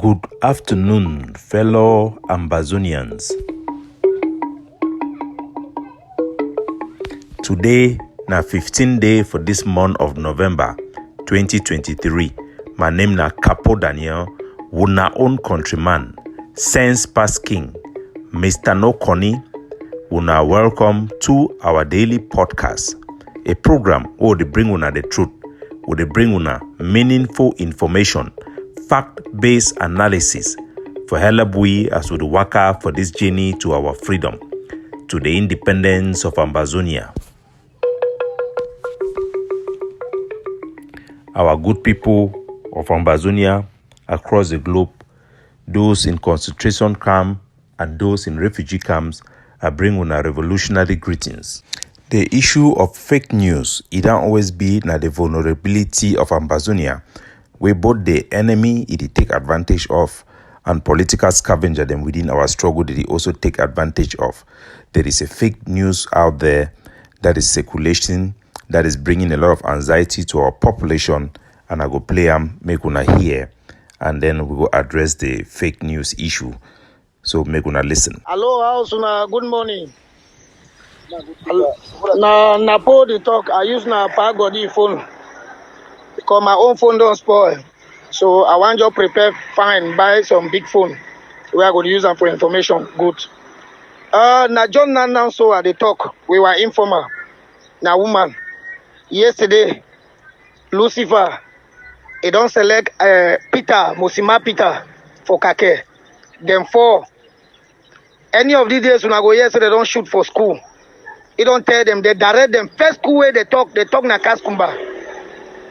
Good afternoon, fellow Ambazonians. Today, na 15th day for this month of November 2023. My name na Capo Daniel, una own countryman, sense past king, Mr. No Connie. Una welcome to our daily podcast, a program where they bring una the truth, where they bring una meaningful information, fact-based analysis for help we as we work out for this journey to our freedom, to the independence of Ambazonia. Our good people of Ambazonia across the globe, those in concentration camp and those in refugee camps, I bring una revolutionary greetings. The issue of fake news, it don't always be na the vulnerability of Ambazonia, where both the enemy it take advantage of and political scavenger them within our struggle they also take advantage of. There is a fake news out there that is circulating, that is bringing a lot of anxiety to our population, and I go play make una hear, and then we will address the fake news issue. So make una listen. Hello, house una good morning. Na po the talk. I use na pagodi phone because my own phone don't spoil. So I want you to prepare fine, buy some big phone where I go use them for information. Good. Na John now so at the talk. We were informer. Na woman. Yesterday, Lucifer, he don't select Peter, Mosima Peter for Kake. Then four. Any of these days when I go yesterday, they don't shoot for school. He don't tell them, they direct them. First school where they talk na Kaskumba.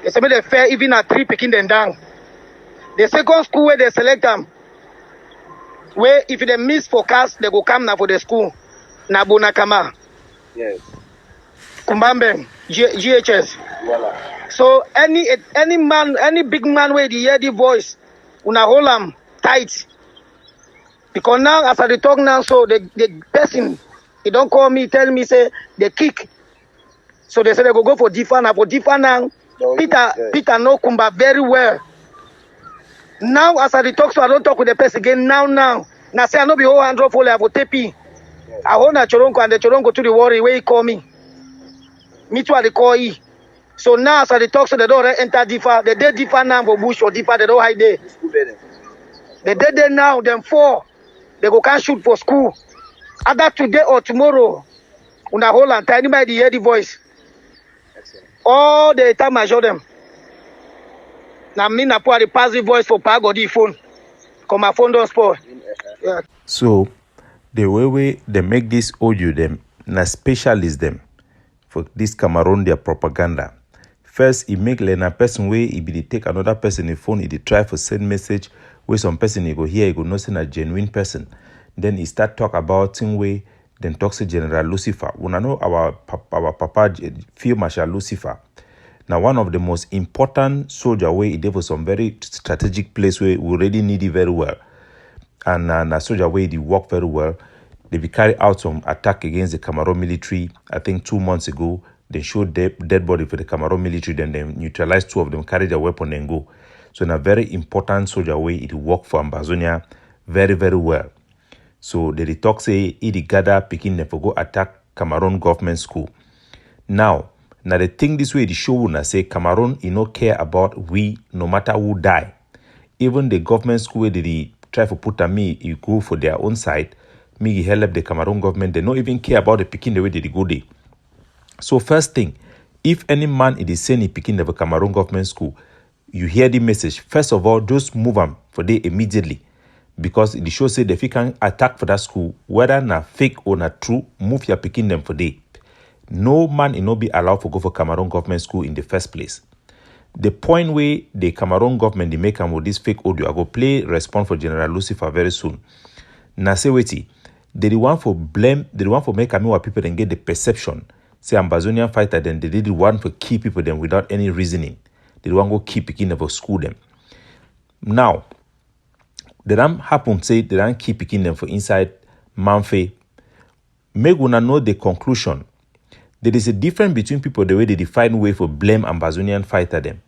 They say they fair even at 3 picking them down. The second school where they select them, where if they miss forecast, they go come now for the school. Na Bonakama. Yes. Kumbambe, GHS. Voila. So any man, any big man where they hear the voice, una hold them tight. Because now, as I talk now, so the person, he don't call me, tell me, say, they kick. So they say they go for Difa now. For Difa now, No, Peter know Kumba very well. Now, as I talk, so I don't talk with the person again. Now. Now say I know be whole 100 for I go tepi. I hold na Choronko and the Choronko to the worry where he call me. Me too, I call he. So now, as I talk, so they don't enter Difa. They did Difa now for bush or Difa, they don't hide there. They did there now, then 4. They go can't shoot for school. Either today or tomorrow, una hold on, anybody hear the voice. All the time I show them. Now me na put the passive voice for Pagodi phone. Cause my phone don't spoil. Yeah. So the way they make this audio them na specialist them for this Cameroon their propaganda. First, he make a person way he be take another person in phone, he try for send message where some person he go hear, he go not send a genuine person. Then he start talk about thing way, then talk to General Lucifer. When I know our papa Field Marshal Lucifer. Now one of the most important soldier way he did for some very strategic place where we already need it very well. And a soldier way he work very well. They be carry out some attack against the Cameroon military, I think 2 months ago. They showed dead body for the Cameroon military, then they neutralized 2 of them, carry their weapon and go. So in a very important soldier way, it work for Ambazonia very, very well. So they talk say it gather picking them for go attack Cameroon government school. Now the thing this way the show na say Cameroon no care about we no matter who die. Even the government school where they try to put me, you go for their own side, me help the Cameroon government, they don't even care about the picking the way they go there. So first thing, if any man is saying picking the Cameroon government school, you hear the message. First of all, just move them for day immediately. Because the show said if you can attack for that school, whether na fake or na true, move your picking them for day. No man no be allowed to go for Cameroon government school in the first place. The point where the Cameroon government they make with this fake audio, I go play response for General Lucifer very soon. Na say wait, they want for blame, they want for make people and get the perception. Say Ambazonian fighter, then they did want to keep people them without any reasoning. They want to go keep picking them for school them. Now, they don't happen say they don't keep picking them for inside Manfe. Make una know the conclusion. There is a difference between people the way they define way for blame Ambazonian fighter them.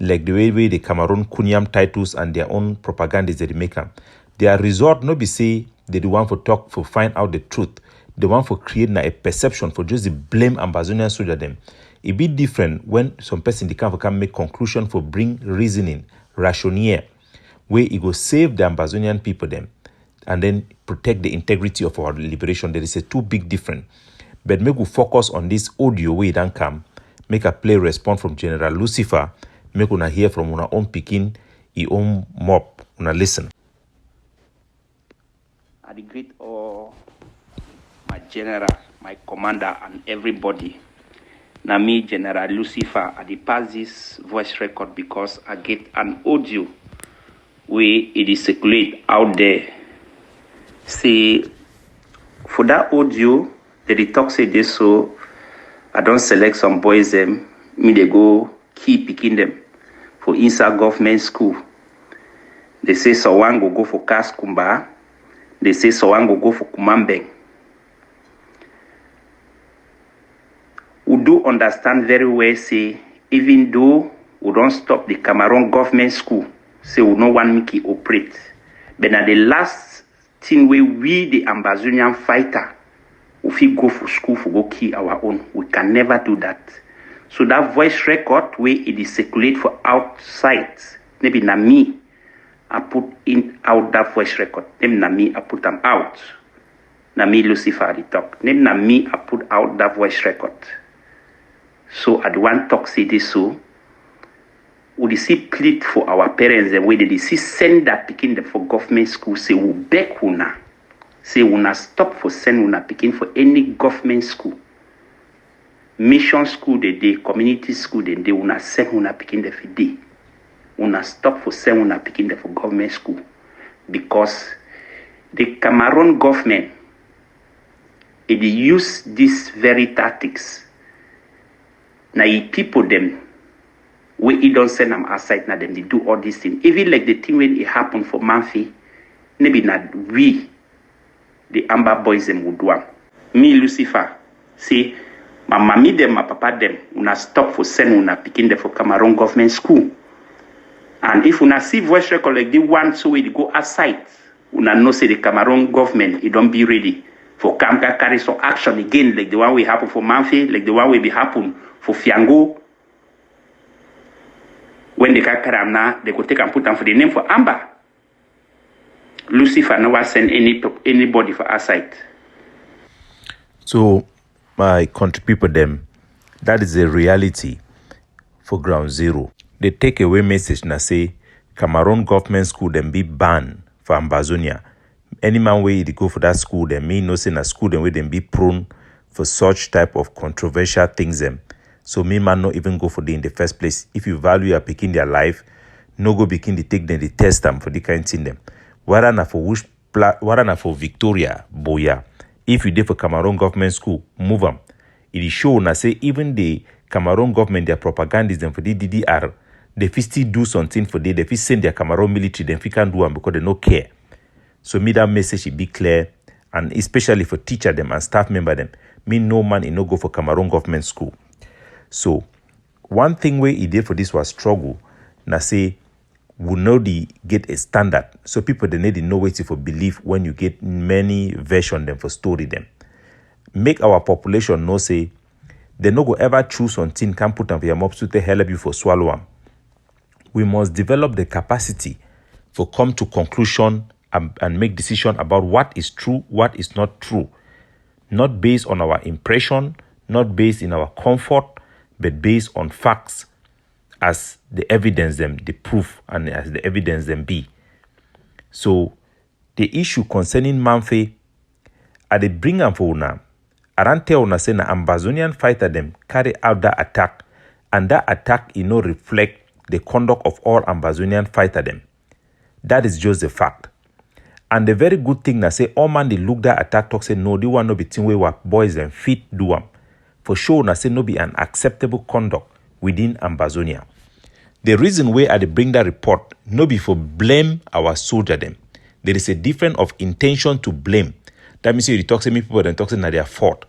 like the way the Cameroon Kunyam titles and their own propaganda that they make them. Their resort no be say they the one for talk for find out the truth. The one for creating a perception for just the blame Ambazonian soldier them. It be different when some person the can make conclusion for bring reasoning, rationale, where it go save the Ambazonian people them and then protect the integrity of our liberation. There is a two big difference. But make we focus on this audio way don't come. Make a play response from General Lucifer. Make una hear from una own Pekin, own mob. Una listen. I greet all my general, my commander, and everybody. Now me, General Lucifer, I pass this voice record because I get an audio where it is circulate out there. See, for that audio, they talk say this, so I don't select some boys them. Me they go keep picking them for inside government school. They say someone go for Kaskumba. They say someone go for Kumambeng. We do understand very well, say, even though we don't stop the Cameroon government school, say we no want make it operate. But now the last thing we the Ambazonian fighter, if we go for school for go kill our own, we can never do that. So that voice record where it is circulate for outside, maybe na me, I put in out that voice record. Maybe na me, I put them out. Na me Lucifer the talk. Maybe na me, I put out that voice record. So I want talk say this so. We see plead for our parents and where they see send that picking them for government school. Say we beg una. Say una stop for send una picking for any government school. Mission school they day, community school they day, una send una picking them for day. Una stop for send una picking them for government school. Because the Cameroon government it use these very tactics. Now people them we don't send them outside now them they do all these things. Even like the thing when it happened for Manfi, maybe not we the Amber boys them would do them. Me Lucifer say my mommy them, my papa them, una stop for send una picking them for Cameroon government school. And if una see voice record like the one so we go outside, una know say the Cameroon government it don't be ready for Kamka carry some action again like the one we happen for Manfi, like the one will be happen for Fiango. When they can carry now, they go take and put them for the name for Amber. Lucifer never send anybody for our side. So, my country people, them, that is a reality for ground zero. They take away message and say, Cameroon government school them be banned for Ambazonia. Any man way they go for that school, they mean no say na school them way them be prone for such type of controversial things them. So me man not even go for them in the first place. If you value your picking their life, no go begin to take them, they test them for the kind of thing them. Whether na for Victoria, Boya. If you did for Cameroon government school, move them. It is shown na say even the Cameroon government, their propagandism for the DDR, they still do something for them. They fit send their Cameroon military, then we can do them because they no care. So me that message should be clear, and especially for teacher them and staff member them. Me no man in no go for Cameroon government school. So one thing where he did for this was struggle. Na say we know the get a standard. So people they need to know wait for belief when you get many version them for story them. Make our population know say they no go ever choose something can put them for your mobs to help you for swallow them. We must develop the capacity for come to conclusion and make decision about what is true, what is not true. Not based on our impression, not based in our comfort, but based on facts as the evidence them, the proof, and as the evidence them be. So, the issue concerning Manfi, I they bring them for una. I don't tell una say na Ambazonian fighter them carry out that attack, and that attack reflect the conduct of all Ambazonian fighter them. That is just the fact. And the very good thing na say all man they look that attack talk say no, they want no be thing way what boys and fit do them. For sure na say no be an acceptable conduct within Ambazonia. The reason why I bring that report no be for blame our soldier them. There is a difference of intention to blame. That means you talk to me people then talk to na their fault.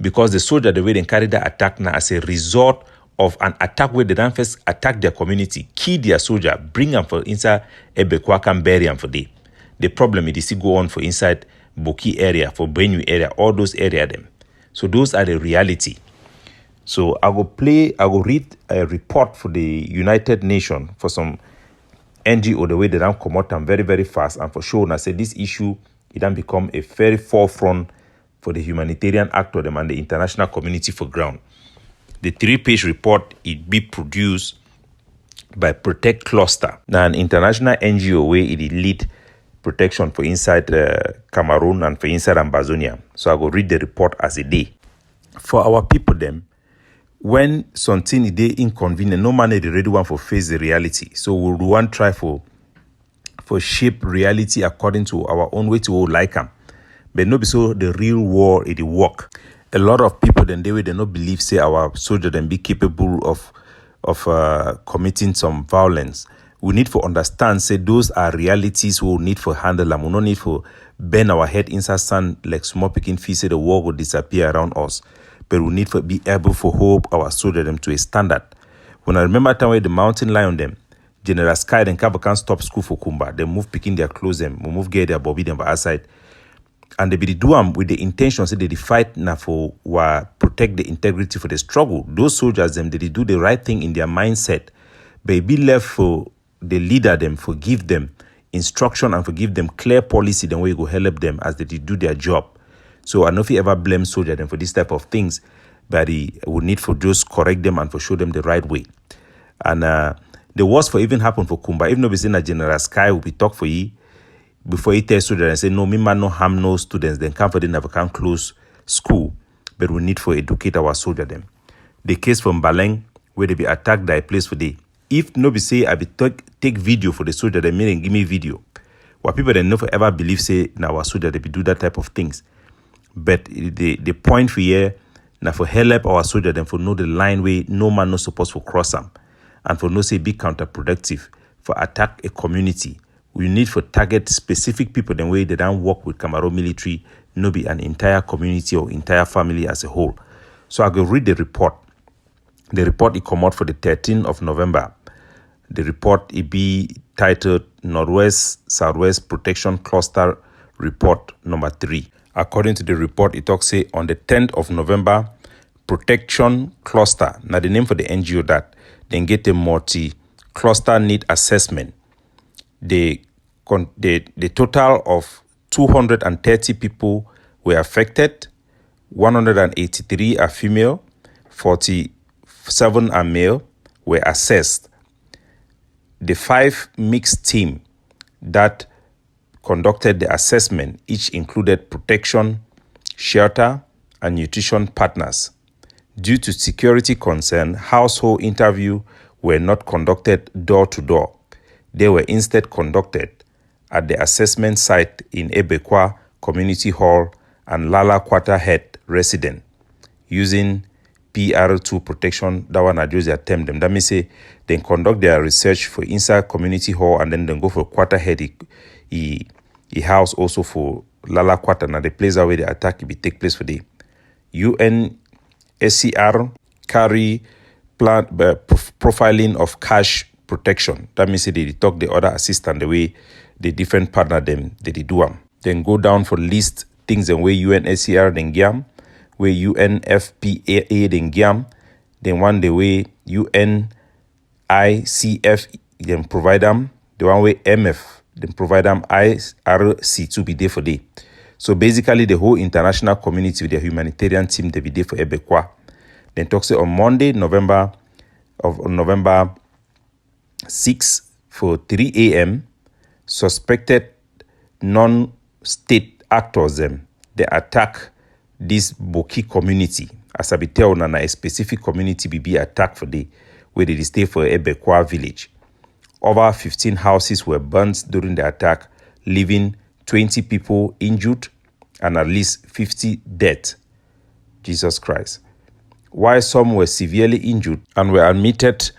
Because the soldier the way they carry that attack now as a result of an attack where they don't first attack their community, kill their soldier, bring them for inside Ebekwa, can bury them for day. The problem is still go on for inside Bokei area, for Benue area, all those area them. So those are the reality. So I will read a report for the United Nations for some NGO, the way they don't come out and very, very fast. And for sure, and I say this issue, it then become a very forefront for the humanitarian actor them and the international community for ground. The 3-page report, it be produced by Protect Cluster. Now, an international NGO where it lead protection for inside Cameroon and for inside Ambazonia. So I will read the report as a day. For our people, them, when something is inconvenient, no man is ready one for face the reality. So we want try for shape reality according to our own way to like them. But no be so the real war it work. A lot of people then they not believe say our soldiers then be capable of committing some violence. We need to understand say those are realities we need for handle them. We don't need for bend our head inside sand like small picking fish say the war will disappear around us. But we need to be able to hold our soldiers them to a standard. When I remember time where the mountain lion them, General Sky then can't stop school for Kumba. They move picking their clothes them, we move get their bobby them by outside. And they be do them with the intention say they fight now for protect the integrity for the struggle. Those soldiers them they do the right thing in their mindset. But be left for the leader them, forgive them instruction and forgive them clear policy then way go help them as they do their job. So I know if you ever blame soldier them for this type of things, but we need for just correct them and for show them the right way. And the worst for even happen for Kumba, even though we say that General Sky will be talk for you before he tell students and say no, me man no harm no students, then come for them never can close school, but we need for educate our soldier them. The case from Baleng where they be attacked by a place for day. If no be say I be take video for the soldier, they mean give me video. What people then never ever believe say now our soldier they be do that type of things. But the point for here now for help our soldier them for know the line way no man no supposed to cross them, and for no say be counterproductive for attack a community. We need for target specific people the way they don't work with Cameroon military, no be an entire community or entire family as a whole. So I go read the report. The report it come out for the 13th of November. The report it be titled Northwest Southwest Protection Cluster Report number 3. According to the report, it talks say on the 10th of November, Protection Cluster, now the name for the NGO that, then get a multi-cluster need assessment. The total of 230 people were affected, 183 are female, 47 are male, were assessed. The 5 mixed team that conducted the assessment, each included protection, shelter, and nutrition partners. Due to security concern, household interviews were not conducted door to door. They were instead conducted at the assessment site in Ebekwa Community Hall and Lala Quarter Head resident using PR2 protection. That one I just attempt them. That means say they conduct their research for inside community hall and then they go for Quarter Head. He house also for Lala Quarter, now the place where the attack will take place for the UNSCR carry plan profiling of cash protection. That means they talk the other assistant the way the different partner them they do them. Then go down for list things and where UNSCR then giam, where UNFPA then giam, then one the way UNICF then provide them, the one way MF then provide them IRC to be there for day. So basically the whole international community with the humanitarian team they be there for Ebekwa. Then talk say on Monday, November 6 for 3 a.m. suspected non-state actors they attack this Bokei community. As I be tell na a specific community be attacked for day where they stay for Ebekwa village. Over 15 houses were burnt during the attack, leaving 20 people injured and at least 50 dead. Jesus Christ. While some were severely injured and were admitted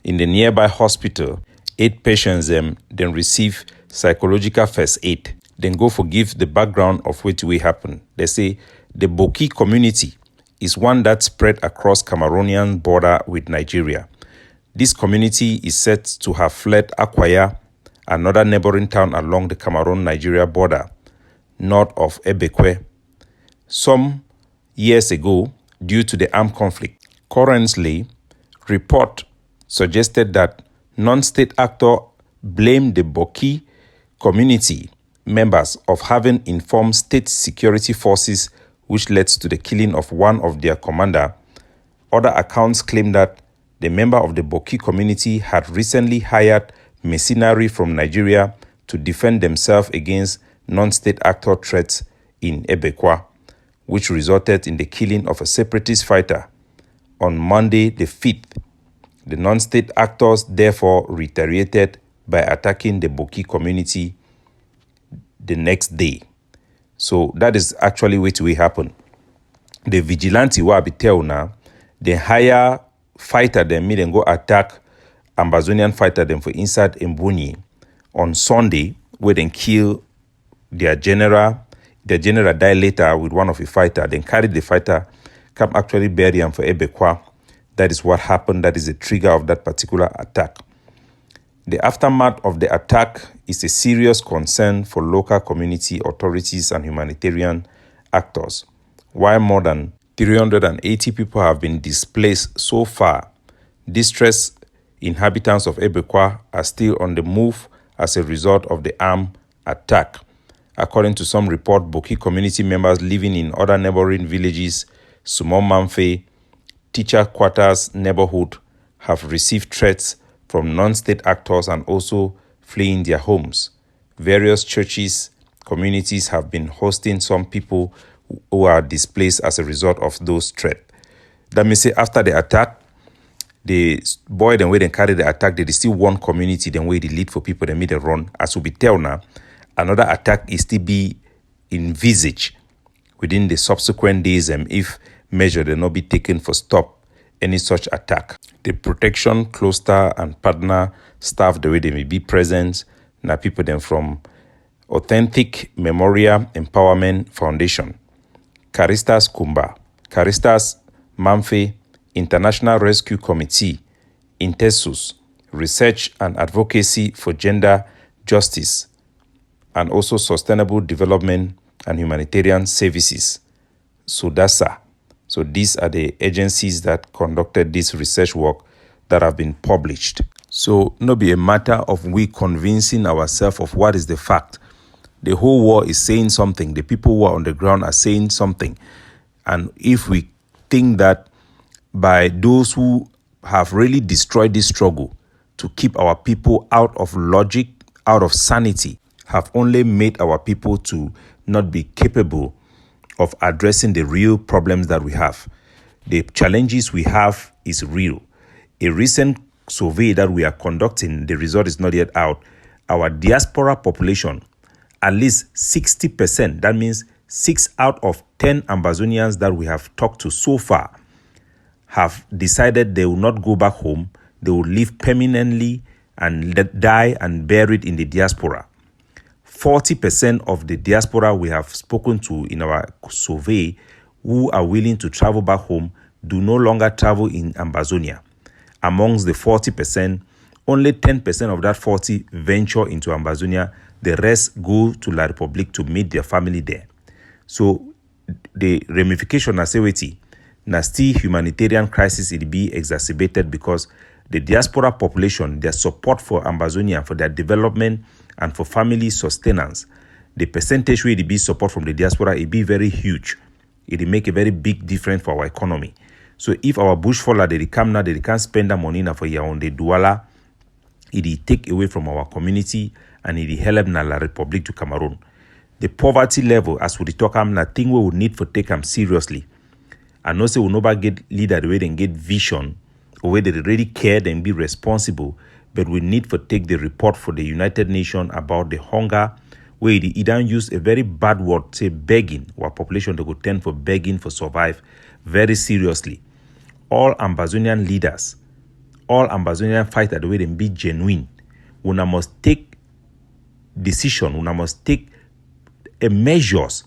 in the nearby hospital, 8 patients then receive psychological first aid. Then go forgive the background of what will happen. They say the Bokei community is one that spread across Cameroonian border with Nigeria. This community is said to have fled Akwaya, another neighboring town along the Cameroon-Nigeria border, north of Ebekwe, some years ago due to the armed conflict. Currently, report suggested that non-state actor blamed the Bokei community members of having informed state security forces, which led to the killing of one of their commander. Other accounts claim that the member of the Bokei community had recently hired mercenary from Nigeria to defend themselves against non-state actor threats in Ebekwa, which resulted in the killing of a separatist fighter. On Monday the 5th, the non-state actors therefore retaliated by attacking the Bokei community the next day. So that is actually what will happen. The vigilante will be tell now, the higher fighter them me then go attack Ambazonian fighter them for inside Mbuni on Sunday, where then kill their general. The general died later with one of the fighter, then carried the fighter, come actually bury him for Ebekwa. That is what happened. That is the trigger of that particular attack. The aftermath of the attack is a serious concern for local community authorities and humanitarian actors. While more than 380 people have been displaced so far, distressed inhabitants of Ebekwa are still on the move as a result of the armed attack. According to some report, Bokei community members living in other neighboring villages, Sumo Mamfe, Teacher Quarters neighborhood, have received threats from non-state actors and also fleeing their homes. Various churches, communities have been hosting some people who are displaced as a result of those threats. That means after the attack, the boy then way they carry the attack, they still one community, then way they lead for people, they meet the run. As will be tell now, another attack is to be envisaged within the subsequent days, and if measure they not be taken for stop any such attack. The protection cluster and partner staff, the way they may be present, now people then from Authentic Memorial Empowerment Foundation, Caristas Kumba, Caristas Mamfe, International Rescue Committee, Intesus, Research and Advocacy for Gender Justice, and also Sustainable Development and Humanitarian Services, SUDASA. So these are the agencies that conducted this research work that have been published. So no be a matter of we convincing ourselves of what is the fact. The whole world is saying something. The people who are on the ground are saying something. And if we think that by those who have really destroyed this struggle to keep our people out of logic, out of sanity, have only made our people to not be capable of addressing the real problems that we have. The challenges we have is real. A recent survey that we are conducting, the result is not yet out. Our diaspora population, at least 60%, that means 6 out of 10 Ambazonians that we have talked to so far, have decided they will not go back home. They will live permanently and die and buried in the diaspora. 40% of the diaspora we have spoken to in our survey who are willing to travel back home do no longer travel in Ambazonia. Amongst the 40%, only 10% of that 40 venture into Ambazonia. The rest go to La Republique to meet their family there. So the ramification na seweti na still humanitarian crisis it be exacerbated because the diaspora population, their support for Ambazonia, for their development and for family sustenance, the percentage where it be support from the diaspora, it be very huge. It make a very big difference for our economy. So if our bush faller, they come now, they can't spend that money now for your own, the Douala, it take away from our community and it help na La Republique to Cameroon. The poverty level, as we talk, na thing we would need for take them seriously. And also we never get leader the way they get vision, or where they really care and be responsible. But we need to take the report for the United Nations about the hunger, where they don't use a very bad word, say begging, our population they go tend for begging for survive very seriously. All Ambazonian leaders, all Ambazonian fighters, the way they be genuine, una must take decision, una must take a measures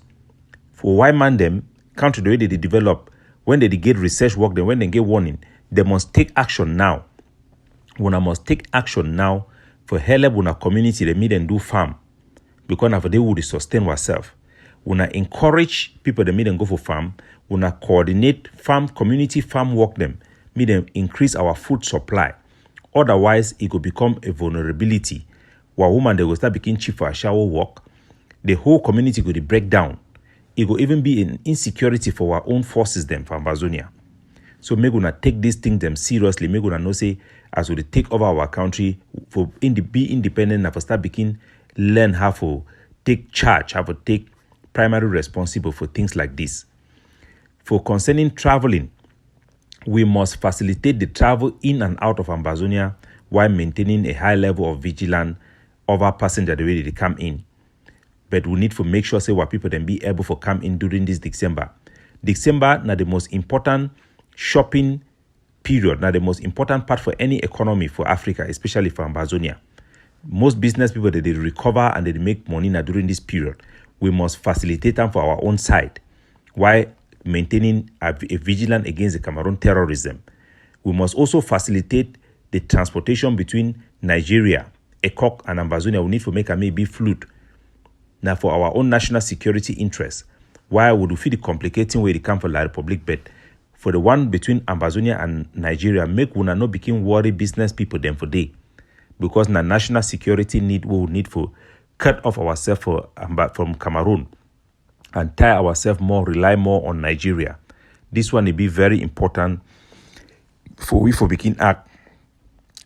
for why man them country the way they develop, when they get research work, then when they get warning, they must take action now. Una must take action now for help una community they meet and do farm. Because now they would sustain ourselves. Una encourage people that meet and go for farm. Una coordinate farm, community farm work them. Meet them increase our food supply. Otherwise, it could become a vulnerability. While women they will start becoming cheap for a shower work, the whole community could break down. It could even be an insecurity for our own forces them for Amazonia. So make una take these things them seriously. Make una know say as we take over our country for be independent and for start begin learn how to take charge, how to take primary responsible for things like this. For concerning traveling, we must facilitate the travel in and out of Amazonia while maintaining a high level of vigilance over passengers the way they come in. But we need to make sure say what people then be able to come in during this December. December now the most important shopping period, now the most important part for any economy for Africa, especially for Amazonia. Most business people they recover and they make money now during this period. We must facilitate them for our own side while maintaining a vigilance against the Cameroon terrorism. We must also facilitate the transportation between Nigeria, ECOC, and Amazonia. We need to make a maybe fluid. Now for our own national security interests, why would we feel the complicating way they come for La Republic, but for the one between Amazonia and Nigeria, make we not become worry business people them for day. Because now national security we will need to cut off ourselves from Cameroon and tie ourselves more, rely more on Nigeria. This one will be very important for we for begin act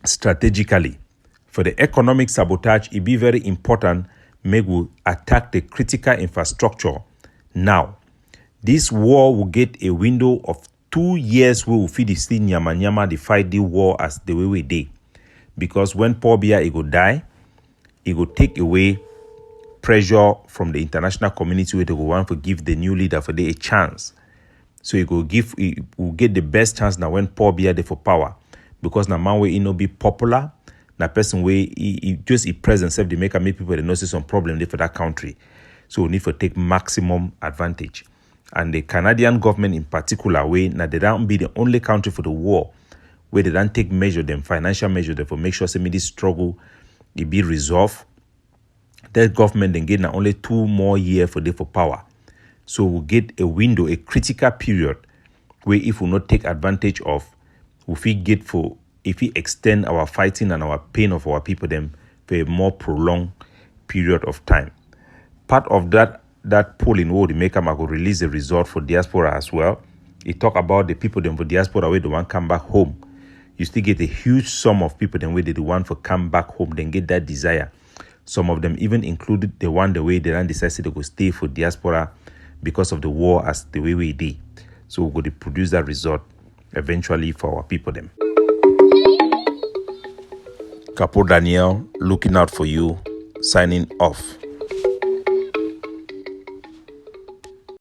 strategically. For the economic sabotage, it be very important make we attack the critical infrastructure now. This war will get a window of 2 years where we feed the still nyama the fight the war as the way we did. Because when Paul Biya it will die, it will take away pressure from the international community where they will want to give the new leader for a chance. So it will get the best chance now when Paul Biya there for power. Because now man way it no be popular. Na person way he present self they make people they know see some problem there for that country. So we need to take maximum advantage. And the Canadian government in particular way now they don't be the only country for the war where they don't take measure them, financial measure them for make sure some of this struggle it be resolved. That government then get now only 2 more years for them for power. So we'll get a window, a critical period where if we not take advantage of, if we extend our fighting and our pain of our people them for a more prolonged period of time. Part of that polling where the maker will release the result for diaspora as well. It talk about the people them for diaspora where they want come back home. You still get a huge sum of people them where they want to come back home, then get that desire. Some of them even included the one the way they then decided to go stay for diaspora because of the war as the way we did. So we're going to produce that result eventually for our people them. Capo Daniel, looking out for you, signing off.